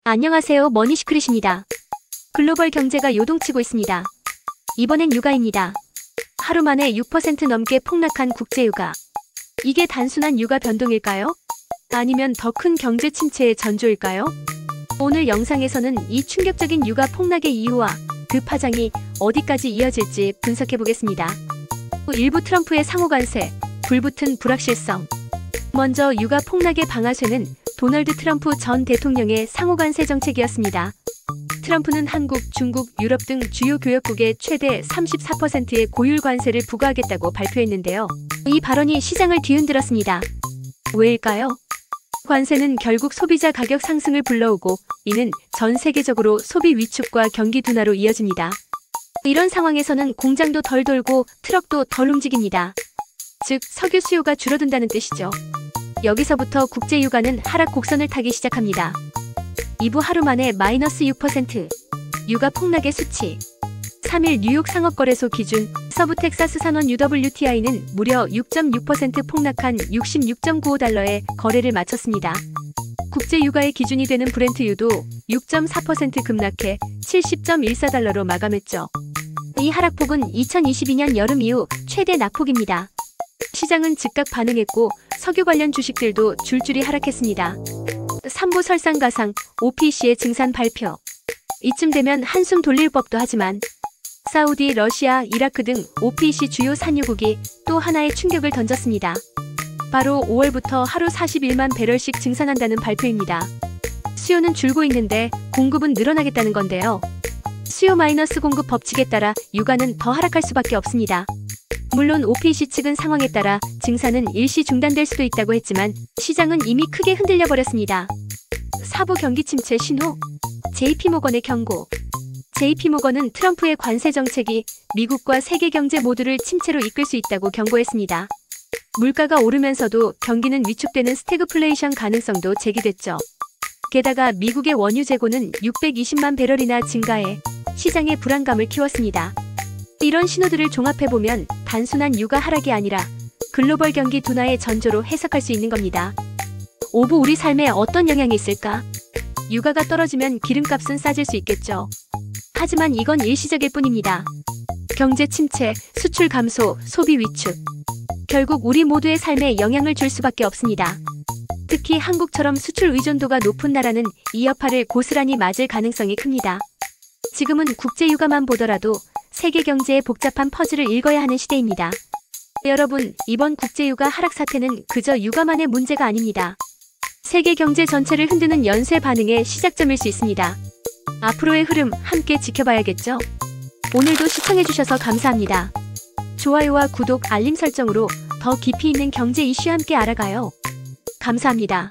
안녕하세요. 머니시크릿입니다. 글로벌 경제가 요동치고 있습니다. 이번엔 육아입니다. 하루 만에 6% 넘게 폭락한 국제유가. 이게 단순한 유가 변동일까요? 아니면 더 큰 경제 침체의 전조일까요? 오늘 영상에서는 이 충격적인 유가 폭락의 이유와 그 파장이 어디까지 이어질지 분석해보겠습니다. 일부 트럼프의 상호관세, 불붙은 불확실성. 먼저 유가 폭락의 방아쇠는 도널드 트럼프 전 대통령의 상호관세 정책이었습니다. 트럼프는 한국, 중국, 유럽 등 주요 교역국에 최대 34%의 고율 관세를 부과하겠다고 발표했는데요. 이 발언이 시장을 뒤흔들었습니다. 왜일까요? 관세는 결국 소비자 가격 상승을 불러오고 이는 전 세계적으로 소비 위축과 경기 둔화로 이어집니다. 이런 상황에서는 공장도 덜 돌고 트럭도 덜 움직입니다. 즉, 석유 수요가 줄어든다는 뜻이죠. 여기서부터 국제유가는 하락 곡선을 타기 시작합니다. 2부 하루 만에 마이너스 6%. 유가 폭락의 수치. 3일 뉴욕 상업거래소 기준 서부 텍사스 산원 UWTI는 무려 6.6% 폭락한 66.95달러에 거래를 마쳤습니다. 국제유가의 기준이 되는 브렌트유도 6.4% 급락해 70.14달러로 마감했죠. 이 하락폭은 2022년 여름 이후 최대 낙폭입니다. 시장은 즉각 반응했고 석유 관련 주식들도 줄줄이 하락했습니다. 3부 설상가상, OPEC의 증산 발표. 이쯤 되면 한숨 돌릴 법도 하지만 사우디, 러시아, 이라크 등 OPEC 주요 산유국이 또 하나의 충격을 던졌습니다. 바로 5월부터 하루 41만 배럴씩 증산한다는 발표입니다. 수요는 줄고 있는데 공급은 늘어나겠다는 건데요. 수요 마이너스 공급 법칙에 따라 유가는 더 하락할 수밖에 없습니다. 물론 OPEC 측은 상황에 따라 증산은 일시 중단될 수도 있다고 했지만 시장은 이미 크게 흔들려 버렸습니다. 4부 경기 침체 신호. JP모건의 경고. JP모건은 트럼프의 관세 정책이 미국과 세계 경제 모두를 침체로 이끌 수 있다고 경고했습니다. 물가가 오르면서도 경기는 위축되는 스태그플레이션 가능성도 제기됐죠. 게다가 미국의 원유 재고는 620만 배럴이나 증가해 시장의 불안감을 키웠습니다. 이런 신호들을 종합해보면 단순한 유가 하락이 아니라 글로벌 경기 둔화의 전조로 해석할 수 있는 겁니다. 5부 우리 삶에 어떤 영향이 있을까? 유가가 떨어지면 기름값은 싸질 수 있겠죠. 하지만 이건 일시적일 뿐입니다. 경제 침체, 수출 감소, 소비 위축. 결국 우리 모두의 삶에 영향을 줄 수밖에 없습니다. 특히 한국처럼 수출 의존도가 높은 나라는 이 여파를 고스란히 맞을 가능성이 큽니다. 지금은 국제유가만 보더라도 세계 경제의 복잡한 퍼즐을 읽어야 하는 시대입니다. 여러분, 이번 국제유가 하락 사태는 그저 유가만의 문제가 아닙니다. 세계 경제 전체를 흔드는 연쇄 반응의 시작점일 수 있습니다. 앞으로의 흐름 함께 지켜봐야겠죠? 오늘도 시청해주셔서 감사합니다. 좋아요와 구독, 알림 설정으로 더 깊이 있는 경제 이슈 함께 알아가요. 감사합니다.